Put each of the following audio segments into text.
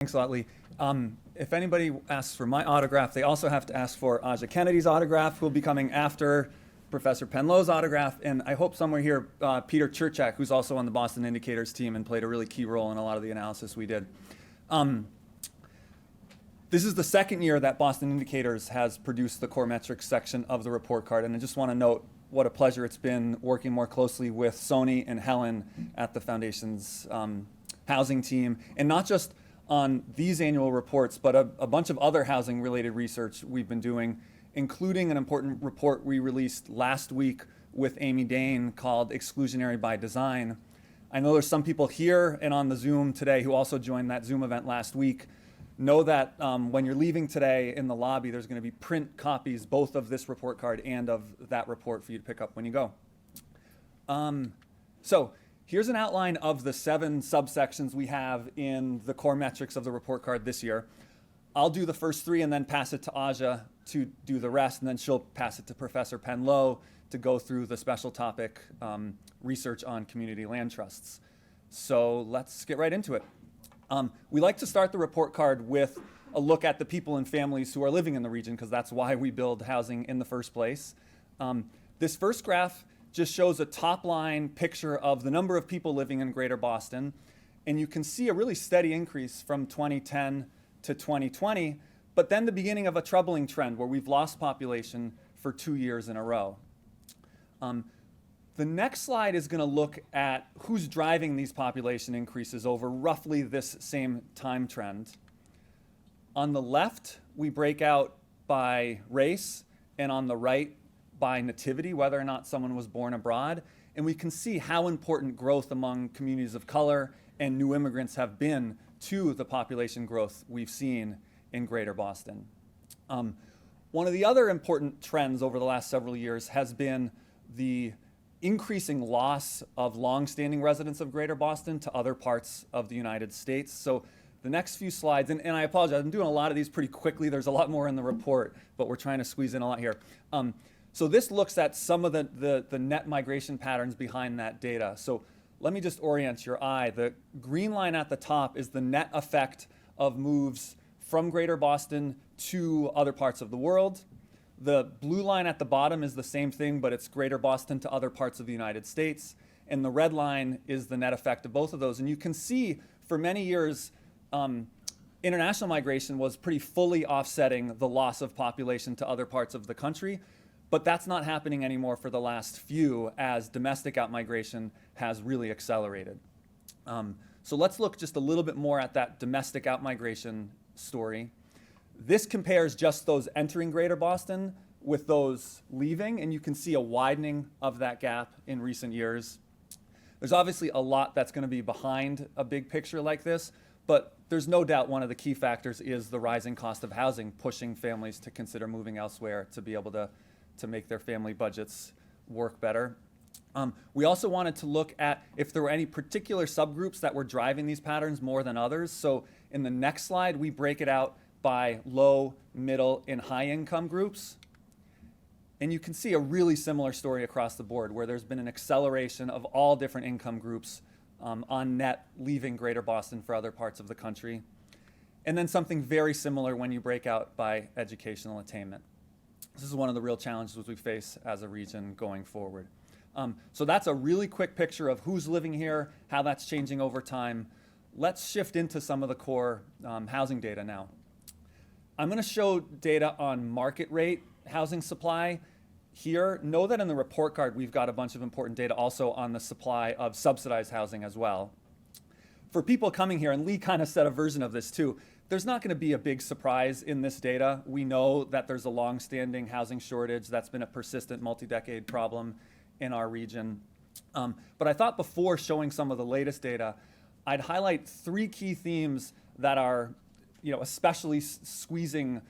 Thanks a lot, Lee. If anybody asks for my autograph, they also have to ask for Aja Kennedy's autograph, who will be coming after Professor Penlow's autograph. And I hope somewhere here, Peter Cherchak, who's also on the Boston Indicators team and played a really key role in a lot of the analysis we did. This is the second year that Boston Indicators has produced the core metrics section of the report card. And I just want to note what a pleasure it's been working more closely with Sony and Helen at the Foundation's housing team. And not just on these annual reports, but a bunch of other housing-related research we've been doing, including an important report we released last week with Amy Dane called Exclusionary by Design. I know there's some people here and on the Zoom today who also joined that Zoom event last week. Know that when you're leaving today in the lobby, there's going to be print copies both of this report card and of that report for you to pick up when you go. So here's an outline of the 7 subsections we have in the core metrics of the report card this year. I'll do the first 3 and then pass it to Aja to do the rest, and then she'll pass it to Professor Penlow to go through the special topic research on community land trusts. So let's get right into it. We like to start the report card with a look at the people and families who are living in the region, because that's why we build housing in the first place. This first graph just shows a top-line picture of the number of people living in Greater Boston, and you can see a really steady increase from 2010 to 2020, but then the beginning of a troubling trend where we've lost population for 2 years in a row. The next slide is going to look at who's driving these population increases over roughly this same time trend. On the left, we break out by race, and on the right, by nativity, whether or not someone was born abroad. And we can see how important growth among communities of color and new immigrants have been to the population growth we've seen in Greater Boston. One of the other important trends over the last several years has been the increasing loss of longstanding residents of Greater Boston to other parts of the United States. So the next few slides, and I apologize, I'm doing a lot of these pretty quickly. There's a lot more in the report, but we're trying to squeeze in a lot here. So this looks at some of the net migration patterns behind that data. So let me just orient your eye. The green line at the top is the net effect of moves from Greater Boston to other parts of the world. The blue line at the bottom is the same thing, but it's Greater Boston to other parts of the United States. And the red line is the net effect of both of those. And you can see for many years, international migration was pretty fully offsetting the loss of population to other parts of the country. But that's not happening anymore for the last few, as domestic outmigration has really accelerated. So let's look just a little bit more at that domestic outmigration story. This compares just those entering Greater Boston with those leaving, and you can see a widening of that gap in recent years. There's obviously a lot that's going to be behind a big picture like this, but there's no doubt one of the key factors is the rising cost of housing, pushing families to consider moving elsewhere to be able to make their family budgets work better. We also wanted to look at if there were any particular subgroups that were driving these patterns more than others. So in the next slide, we break it out by low, middle, and high income groups. And you can see a really similar story across the board, where there's been an acceleration of all different income groups on net leaving Greater Boston for other parts of the country. And then something very similar when you break out by educational attainment. This is one of the real challenges we face as a region going forward. So that's a really quick picture of who's living here, how that's changing over time. Let's shift into some of the core housing data now. I'm going to show data on market rate housing supply here. Know that in the report card, we've got a bunch of important data also on the supply of subsidized housing as well. For people coming here, and Lee kind of said a version of this too, there's not going to be a big surprise in this data. We know that there's a long-standing housing shortage that's been a persistent multi-decade problem in our region. But I thought before showing some of the latest data, I'd highlight 3 key themes that are especially squeezing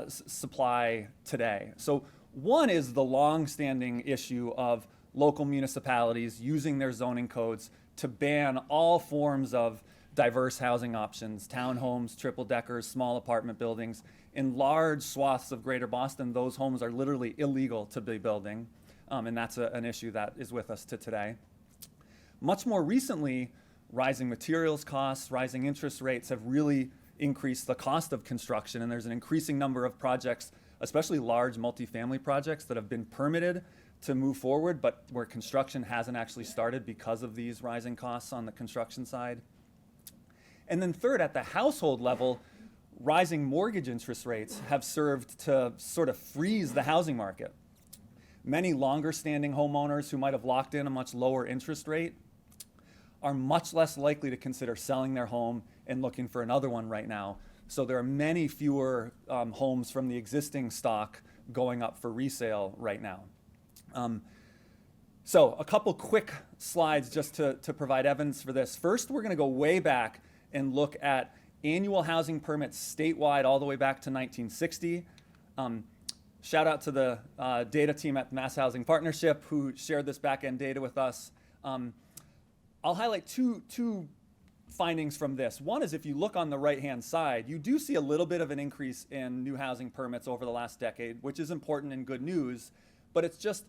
supply today. So one is the long-standing issue of local municipalities using their zoning codes to ban all forms of diverse housing options, townhomes, triple-deckers, small apartment buildings. In large swaths of Greater Boston, those homes are literally illegal to be building, and that's an issue that is with us to today. Much more recently, rising materials costs, rising interest rates have really increase the cost of construction, and there's an increasing number of projects, especially large multifamily projects, that have been permitted to move forward, but where construction hasn't actually started because of these rising costs on the construction side. And then third, at the household level, rising mortgage interest rates have served to sort of freeze the housing market. Many longer-standing homeowners who might have locked in a much lower interest rate are much less likely to consider selling their home and looking for another one right now. So there are many fewer homes from the existing stock going up for resale right now. So a couple quick slides just to provide evidence for this. First, we're going to go way back and look at annual housing permits statewide all the way back to 1960. Shout out to the data team at the Mass Housing Partnership who shared this back-end data with us. I'll highlight two findings from this. One is if you look on the right-hand side, you do see a little bit of an increase in new housing permits over the last decade, which is important and good news, but it's just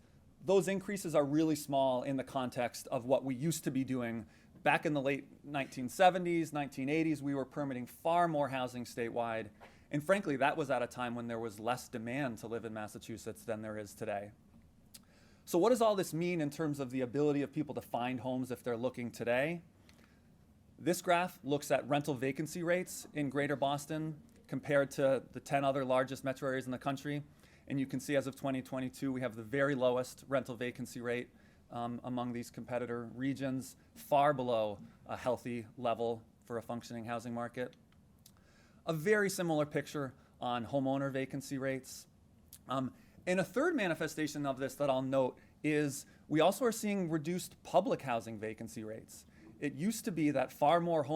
those increases are really small in the context of what we used to be doing. Back in the late 1970s, 1980s, we were permitting far more housing statewide, and frankly, that was at a time when there was less demand to live in Massachusetts than there is today. So what does all this mean in terms of the ability of people to find homes if they're looking today? This graph looks at rental vacancy rates in Greater Boston compared to the 10 other largest metro areas in the country. And you can see as of 2022, we have the very lowest rental vacancy rate among these competitor regions, far below a healthy level for a functioning housing market. A very similar picture on homeowner vacancy rates. And a third manifestation of this that I'll note is we also are seeing reduced public housing vacancy rates. It used to be that far more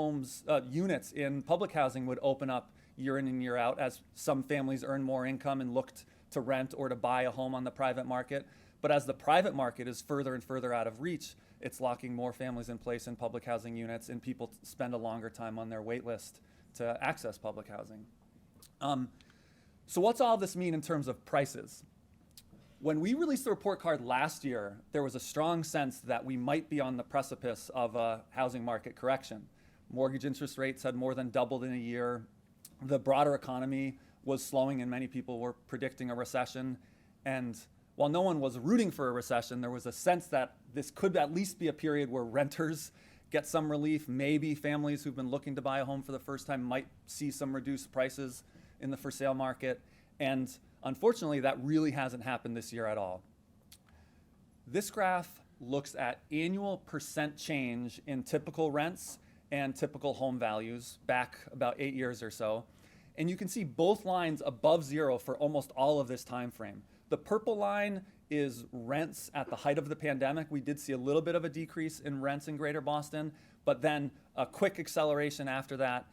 units in public housing would open up year in and year out as some families earned more income and looked to rent or to buy a home on the private market. But as the private market is further and further out of reach, it's locking more families in place in public housing units, and people spend a longer time on their wait list to access public housing. So what's all this mean in terms of prices? When we released the report card last year, there was a strong sense that we might be on the precipice of a housing market correction. Mortgage interest rates had more than doubled in a year. The broader economy was slowing and many people were predicting a recession. And while no one was rooting for a recession, there was a sense that this could at least be a period where renters get some relief. Maybe families who've been looking to buy a home for the first time might see some reduced prices in the for sale market. And unfortunately, that really hasn't happened this year at all. This graph looks at annual percent change in typical rents and typical home values back about 8 years or so. And you can see both lines above zero for almost all of this time frame. The purple line is rents at the height of the pandemic. We did see a little bit of a decrease in rents in Greater Boston, but then a quick acceleration after that.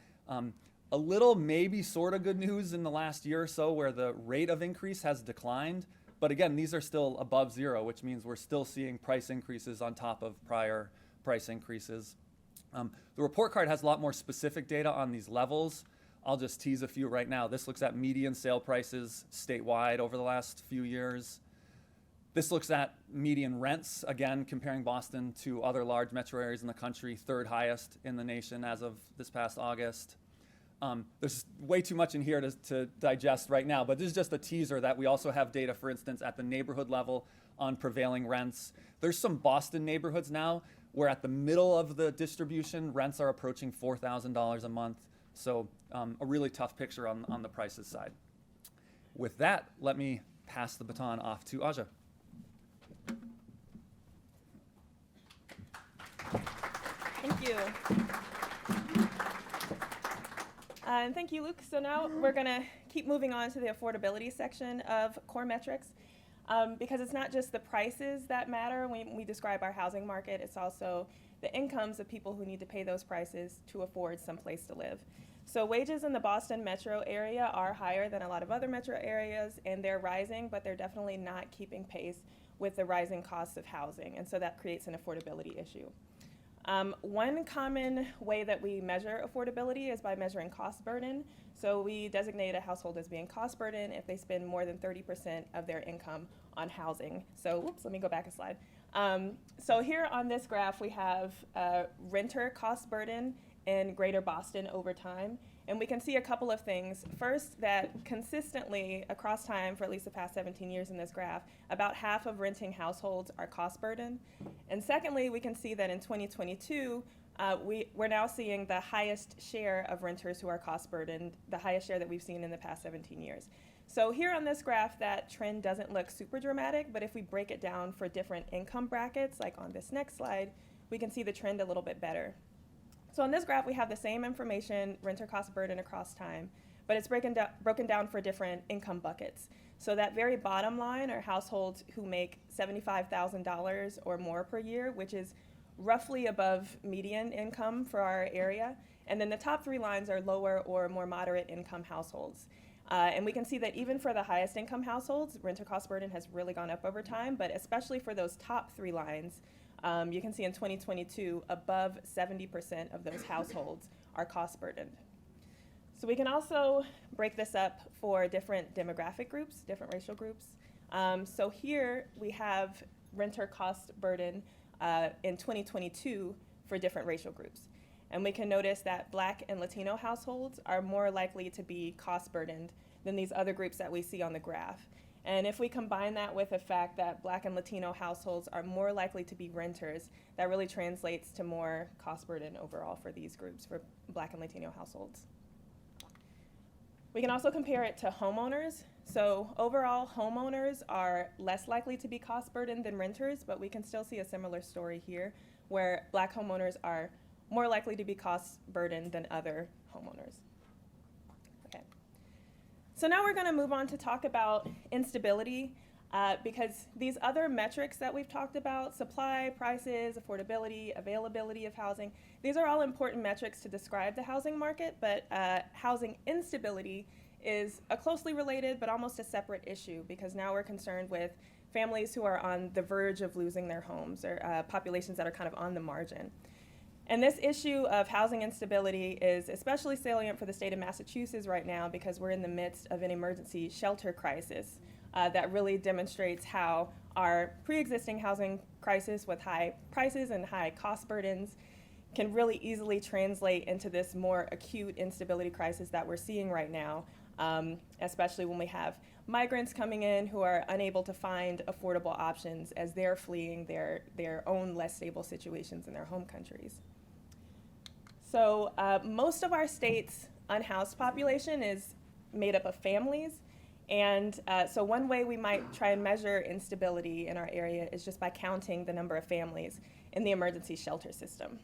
A little maybe sort of good news in the last year or so where the rate of increase has declined. But again, these are still above zero, which means we're still seeing price increases on top of prior price increases. The report card has a lot more specific data on these levels. I'll just tease a few right now. This looks at median sale prices statewide over the last few years. This looks at median rents, again, comparing Boston to other large metro areas in the country, third highest in the nation as of this past August. There's way too much in here to digest right now, but this is just a teaser that we also have data, for instance, at the neighborhood level on prevailing rents. There's some Boston neighborhoods now where at the middle of the distribution, rents are approaching $4,000 a month. So a really tough picture on the prices side. With that, let me pass the baton off to Aja. Thank you. And thank you, Luke. So now we're going to keep moving on to the affordability section of core metrics, because it's not just the prices that matter when we describe our housing market. It's also the incomes of people who need to pay those prices to afford some place to live. So wages in the Boston metro area are higher than a lot of other metro areas, and they're rising, but they're definitely not keeping pace with the rising costs of housing, and so that creates an affordability issue. One common way that we measure affordability is by measuring cost burden. So we designate a household as being cost burden if they spend more than 30% of their income on housing. So, whoops, let me go back a slide. So here on this graph, we have renter cost burden in Greater Boston over time. And we can see a couple of things. First, that consistently across time, for at least the past 17 years in this graph, about half of renting households are cost burdened. And secondly, we can see that in 2022, we're now seeing the highest share of renters who are cost burdened, the highest share that we've seen in the past 17 years. So here on this graph, that trend doesn't look super dramatic, but if we break it down for different income brackets, like on this next slide, we can see the trend a little bit better. So on this graph, we have the same information, renter cost burden across time, but it's broken down for different income buckets. So that very bottom line are households who make $75,000 or more per year, which is roughly above median income for our area. And then the top three lines are lower or more moderate income households. And we can see that even for the highest income households, renter cost burden has really gone up over time, but especially for those top three lines, you can see in 2022, above 70% of those households are cost burdened. So we can also break this up for different demographic groups, different racial groups. So here we have renter cost burden in 2022 for different racial groups. And we can notice that Black and Latino households are more likely to be cost burdened than these other groups that we see on the graph. And if we combine that with the fact that Black and Latino households are more likely to be renters, that really translates to more cost burden overall for these groups, for Black and Latino households. We can also compare it to homeowners. So overall, homeowners are less likely to be cost burdened than renters, but we can still see a similar story here, where Black homeowners are more likely to be cost burdened than other homeowners. Okay. So now we're going to move on to talk about instability, because these other metrics that we've talked about, supply, prices, affordability, availability of housing, these are all important metrics to describe the housing market, but housing instability is a closely related but almost a separate issue, because now we're concerned with families who are on the verge of losing their homes, or populations that are kind of on the margin. And this issue of housing instability is especially salient for the state of Massachusetts right now, because we're in the midst of an emergency shelter crisis that really demonstrates how our pre-existing housing crisis with high prices and high cost burdens can really easily translate into this more acute instability crisis that we're seeing right now, especially when we have migrants coming in who are unable to find affordable options as they're fleeing their own less stable situations in their home countries. So most of our state's unhoused population is made up of families. And so one way we might try and measure instability in our area is just by counting the number of families in the emergency shelter system.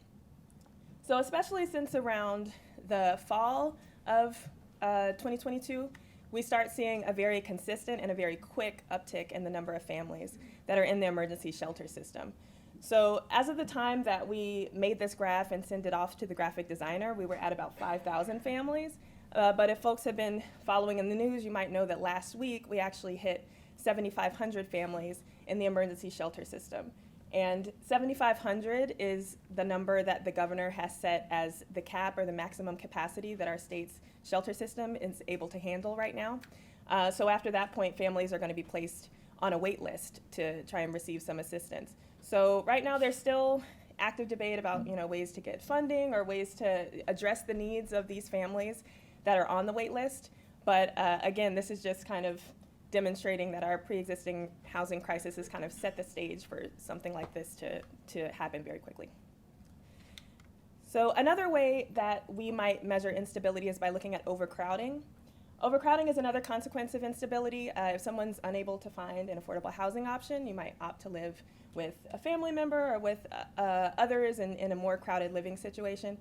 So especially since around the fall of 2022, we start seeing a very consistent and a very quick uptick in the number of families that are in the emergency shelter system. So as of the time that we made this graph and sent it off to the graphic designer, we were at about 5,000 families. But if folks have been following in the news, you might know that last week we actually hit 7,500 families in the emergency shelter system. And 7,500 is the number that the governor has set as the cap or the maximum capacity that our state's shelter system is able to handle right now. So after that point, families are going to be placed on a wait list to try and receive some assistance. So right now there's still active debate about ways to get funding or ways to address the needs of these families that are on the wait list. But again, this is just kind of demonstrating that our pre-existing housing crisis has kind of set the stage for something like this to happen very quickly. So another way that we might measure instability is by looking at overcrowding. Overcrowding is another consequence of instability. If someone's unable to find an affordable housing option, you might opt to live with a family member or with others in a more crowded living situation.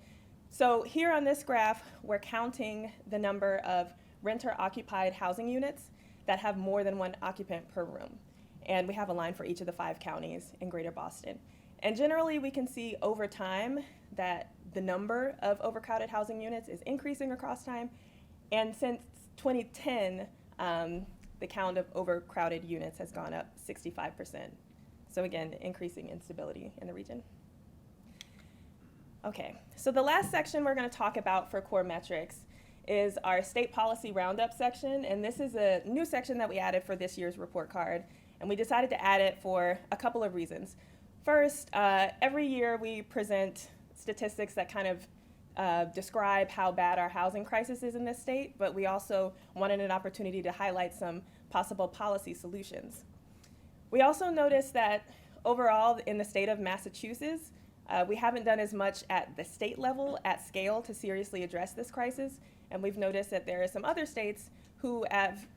So here on this graph, we're counting the number of renter-occupied housing units that have more than one occupant per room. And we have a line for each of the 5 counties in Greater Boston. And generally, we can see over time that the number of overcrowded housing units is increasing across time. And since 2010, the count of overcrowded units has gone up 65%. So again, increasing instability in the region. Okay, so the last section we're going to talk about for core metrics is our state policy roundup section, and this is a new section that we added for this year's report card, and we decided to add it for a couple of reasons. First, every year we present statistics that kind of describe how bad our housing crisis is in this state, but we also wanted an opportunity to highlight some possible policy solutions. We also noticed that overall in the state of Massachusetts, we haven't done as much at the state level at scale to seriously address this crisis, and we've noticed that there are some other states who have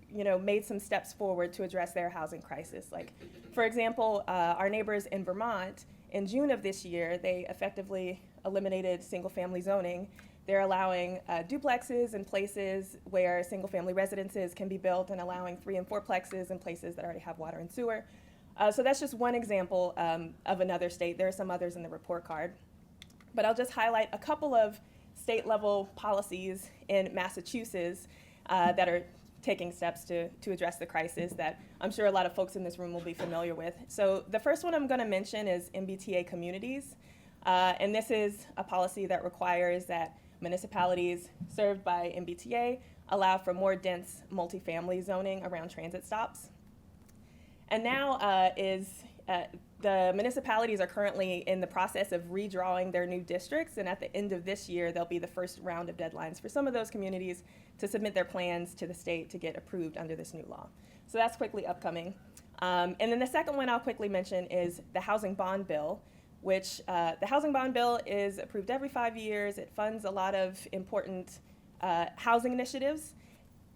made some steps forward to address their housing crisis. Like, for example, our neighbors in Vermont, in June of this year, they effectively eliminated single-family zoning. They're allowing duplexes in places where single-family residences can be built and allowing 3 and 4plexes in places that already have water and sewer. So that's just one example of another state. There are some others in the report card. But I'll just highlight a couple of state-level policies in Massachusetts that are taking steps to address the crisis that I'm sure a lot of folks in this room will be familiar with. So the first one I'm going to mention is MBTA communities. And this is a policy that requires that municipalities served by MBTA allow for more dense multifamily zoning around transit stops. And now the municipalities are currently in the process of redrawing their new districts, and at the end of this year, there'll be the first round of deadlines for some of those communities to submit their plans to the state to get approved under this new law. So that's quickly upcoming. And then the second one I'll quickly mention is the Housing Bond Bill, which the Housing Bond Bill is approved every 5 years. It funds a lot of important housing initiatives.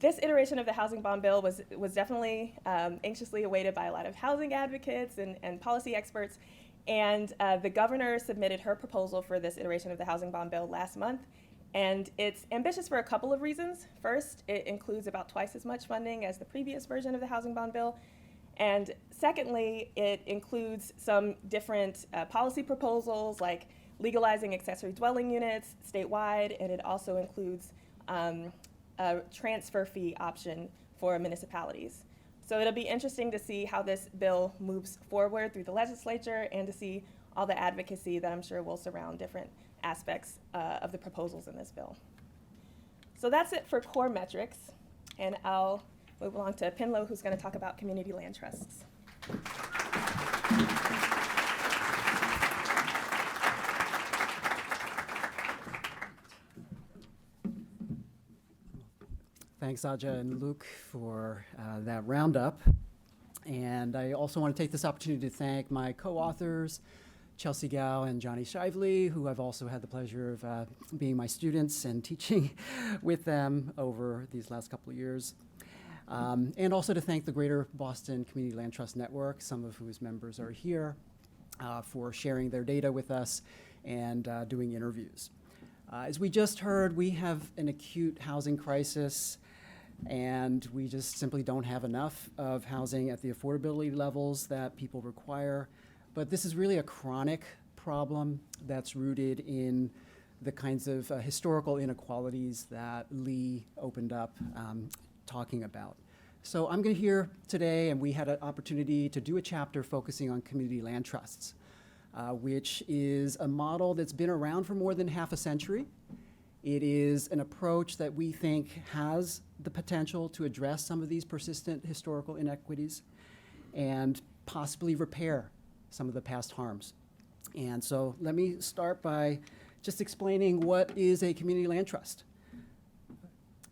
This iteration of the Housing Bond Bill was definitely anxiously awaited by a lot of housing advocates and policy experts. And the governor submitted her proposal for this iteration of the Housing Bond Bill last month. And it's ambitious for a couple of reasons. First, it includes about twice as much funding as the previous version of the Housing Bond Bill. And secondly, it includes some different policy proposals like legalizing accessory dwelling units statewide, and it also includes a transfer fee option for municipalities. So it'll be interesting to see how this bill moves forward through the legislature and to see all the advocacy that I'm sure will surround different aspects of the proposals in this bill. So that's it for core metrics, and I'll move along to Penlo, who's going to talk about community land trusts. Thanks, Aja and Luke, for that roundup. And I also want to take this opportunity to thank my co-authors, Chelsea Gao and Johnny Shively, who I've also had the pleasure of being my students and teaching with them over these last couple of years. And also to thank the Greater Boston Community Land Trust Network, some of whose members are here, for sharing their data with us and doing interviews. As we just heard, we have an acute housing crisis, and we just simply don't have enough of housing at the affordability levels that people require. But this is really a chronic problem that's rooted in the kinds of historical inequalities that Lee opened up talking about. So I'm going to hear today, and we had an opportunity to do a chapter focusing on community land trusts, which is a model that's been around for more than half a century. It is an approach that we think has the potential to address some of these persistent historical inequities and possibly repair some of the past harms. And so let me start by just explaining what is a community land trust.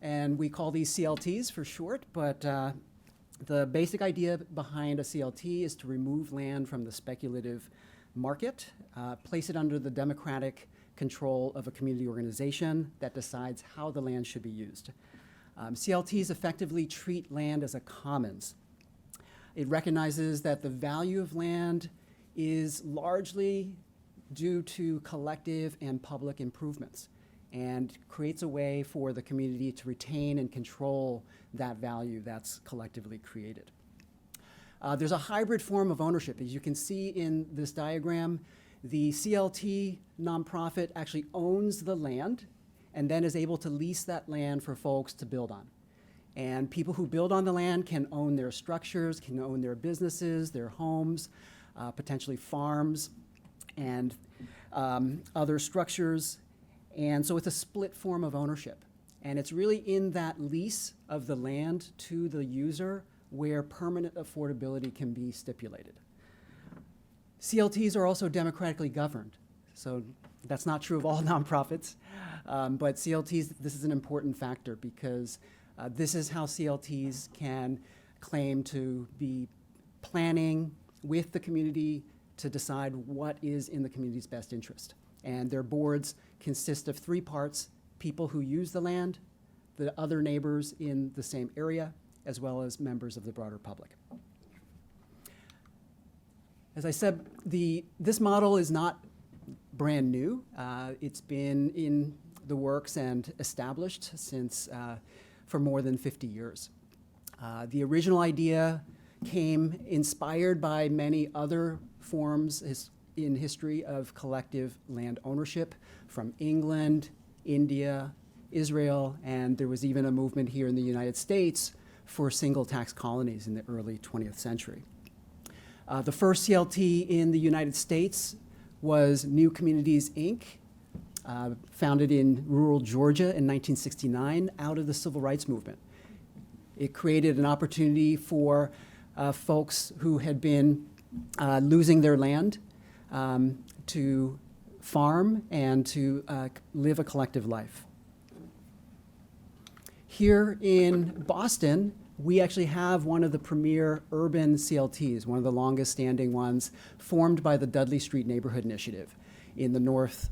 And we call these CLTs for short, but the basic idea behind a CLT is to remove land from the speculative market, place it under the democratic control of a community organization that decides how the land should be used. CLTs effectively treat land as a commons. It recognizes that the value of land is largely due to collective and public improvements and creates a way for the community to retain and control that value that's collectively created. There's a hybrid form of ownership. As you can see in this diagram, the CLT nonprofit actually owns the land and then is able to lease that land for folks to build on. And people who build on the land can own their structures, can own their businesses, their homes, potentially farms, and other structures. And so it's a split form of ownership. And it's really in that lease of the land to the user where permanent affordability can be stipulated. CLTs are also democratically governed. So That's not true of all nonprofits, but CLTs, this is an important factor because this is how CLTs can claim to be planning with the community to decide what is in the community's best interest. And their boards consist of three parts: people who use the land, the other neighbors in the same area, as well as members of the broader public. As I said, this model is not brand new. It's been in the works and established since for more than 50 years. The original idea came inspired by many other forms in history of collective land ownership from England, India, Israel, and there was even a movement here in the United States for single tax colonies in the early 20th century. The first CLT in the United States was New Communities, Inc., founded in rural Georgia in 1969 out of the Civil Rights Movement. It created an opportunity for folks who had been losing their land to farm and to live a collective life. Here in Boston, we actually have one of the premier urban CLTs, one of the longest standing ones, formed by the Dudley Street Neighborhood Initiative in the North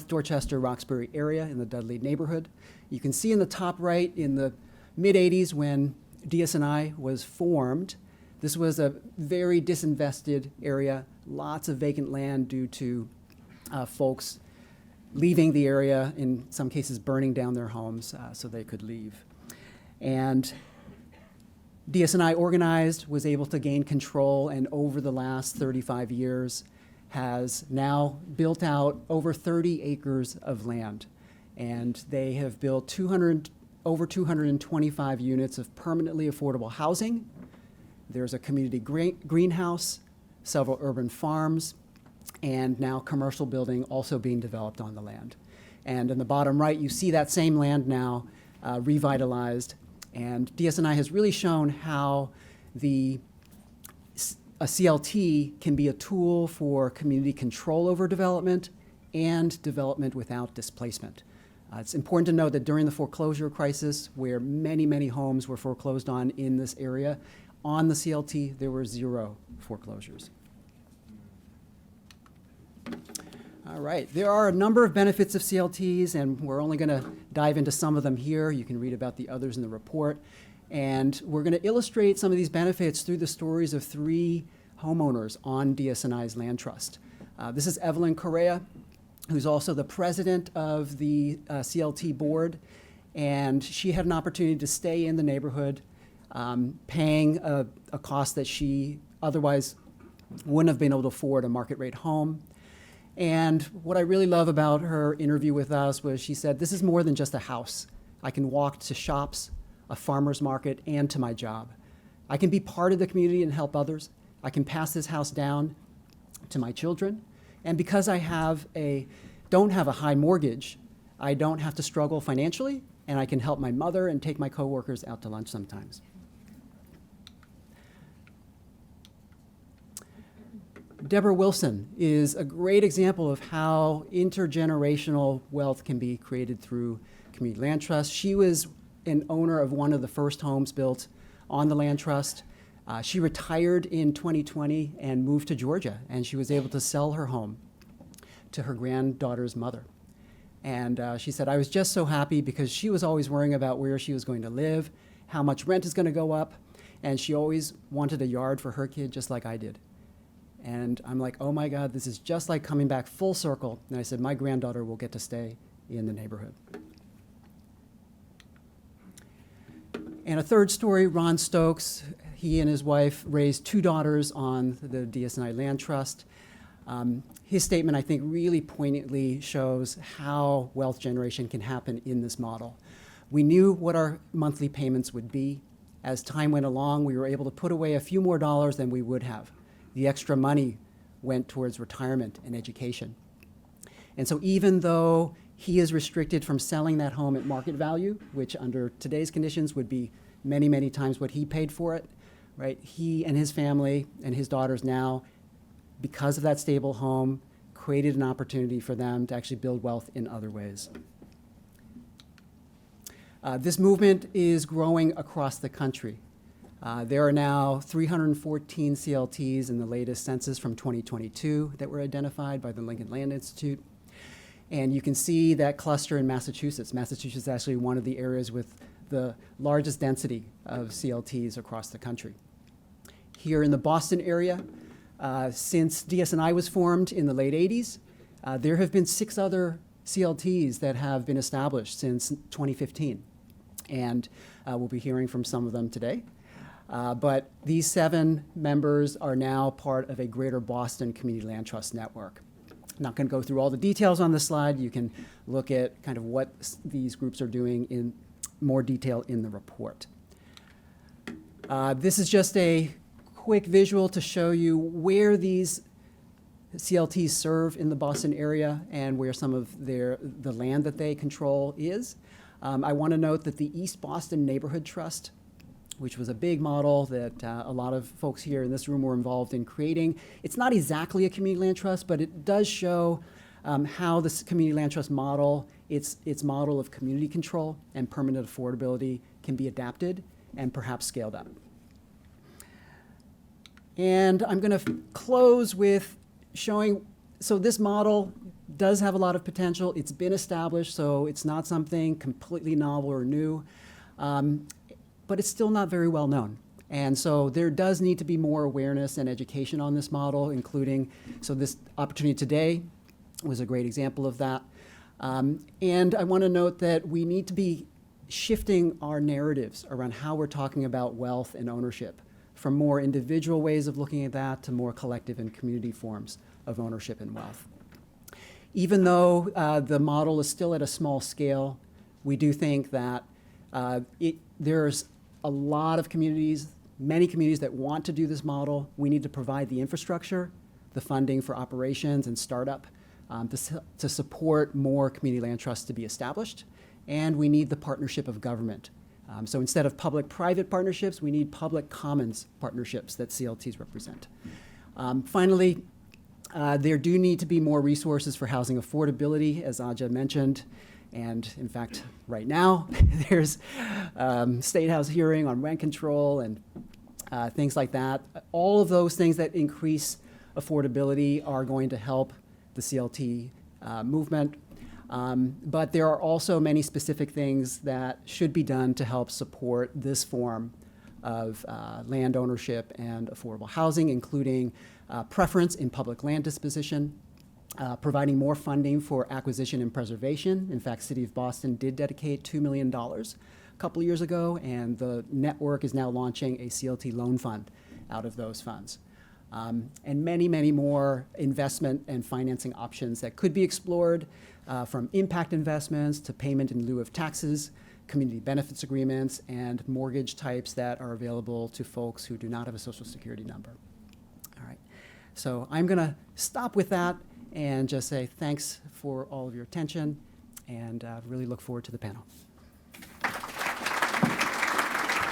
Dorchester, Roxbury area in the Dudley neighborhood. You can see in the top right, in the mid-'80s when DSNI was formed, this was a very disinvested area, lots of vacant land due to folks leaving the area, in some cases burning down their homes so they could leave. And DSNI organized, was able to gain control, and over the last 35 years has now built out over 30 acres of land. And they have built over 225 units of permanently affordable housing. There's a community greenhouse, several urban farms, and now commercial building also being developed on the land. And in the bottom right, you see that same land now revitalized. And DSNI has really shown how a CLT can be a tool for community control over development and development without displacement. It's important to note that during the foreclosure crisis, where many, many homes were foreclosed on in this area, on the CLT, there were 0 foreclosures. All right, there are a number of benefits of CLTs, and we're only going to dive into some of them here. You can read about the others in the report. And we're going to illustrate some of these benefits through the stories of 3 homeowners on DSNI's land trust. This is Evelyn Correa, who's also the president of the CLT board, and she had an opportunity to stay in the neighborhood, paying a cost that she otherwise wouldn't have been able to afford, a market rate home. And what I really love about her interview with us was she said, this is more than just a house. I can walk to shops, a farmer's market, and to my job. I can be part of the community and help others. I can pass this house down to my children. And because I don't have a high mortgage, I don't have to struggle financially, and I can help my mother and take my coworkers out to lunch sometimes. Deborah Wilson is a great example of how intergenerational wealth can be created through community land trust. She was an owner of one of the first homes built on the land trust. She retired in 2020 and moved to Georgia, and she was able to sell her home to her granddaughter's mother. And she said, I was just so happy because she was always worrying about where she was going to live, how much rent is going to go up, and she always wanted a yard for her kid just like I did. And I'm like, oh my God, this is just like coming back full circle. And I said, my granddaughter will get to stay in the neighborhood. And a third story, Ron Stokes, he and his wife raised 2 daughters on the DSNI Land Trust. His statement, I think, really poignantly shows how wealth generation can happen in this model. We knew what our monthly payments would be. As time went along, we were able to put away a few more dollars than we would have. The extra money went towards retirement and education. And so even though he is restricted from selling that home at market value, which under today's conditions would be many, many times what he paid for it, right? He and his family and his daughters now, because of that stable home, created an opportunity for them to actually build wealth in other ways. This movement is growing across the country. There are now 314 CLTs in the latest census from 2022 that were identified by the Lincoln Land Institute. And you can see that cluster in Massachusetts. Massachusetts is actually one of the areas with the largest density of CLTs across the country. Here in the Boston area, since DSNI was formed in the late 80s, there have been 6 other CLTs that have been established since 2015. And we'll be hearing from some of them today. But these 7 members are now part of a Greater Boston Community Land Trust network. I'm not going to go through all the details on this slide. You can look at kind of what these groups are doing in more detail in the report. This is just a quick visual to show you where these CLTs serve in the Boston area and where some of the land that they control is. I want to note that the East Boston Neighborhood Trust, which was a big model that a lot of folks here in this room were involved in creating. It's not exactly a community land trust, but it does show how this community land trust model, its model of community control and permanent affordability can be adapted and perhaps scaled up. And I'm going to close with showing, so this model does have a lot of potential. It's been established, so it's not something completely novel or new. But it's still not very well known. And so there does need to be more awareness and education on this model, including, so this opportunity today was a great example of that. And I want to note that we need to be shifting our narratives around how we're talking about wealth and ownership, from more individual ways of looking at that to more collective and community forms of ownership and wealth. Even though the model is still at a small scale, we do think that there's a lot of communities, many communities that want to do this model. We need to provide the infrastructure, the funding for operations and startup to support more community land trusts to be established. And we need the partnership of government. So instead of public-private partnerships, we need public commons partnerships that CLTs represent. Finally, there do need to be more resources for housing affordability, as Aja mentioned. And in fact, right now, there's State House hearing on rent control and things like that. All of those things that increase affordability are going to help the CLT movement. But there are also many specific things that should be done to help support this form of land ownership and affordable housing, including preference in public land disposition, providing more funding for acquisition and preservation. In fact, City of Boston did dedicate $2 million a couple of years ago, and the network is now launching a CLT loan fund out of those funds. And many, many more investment and financing options that could be explored, from impact investments to payment in lieu of taxes, community benefits agreements, and mortgage types that are available to folks who do not have a Social Security number. All right, so I'm going to stop with that and just say thanks for all of your attention, and really look forward to the panel.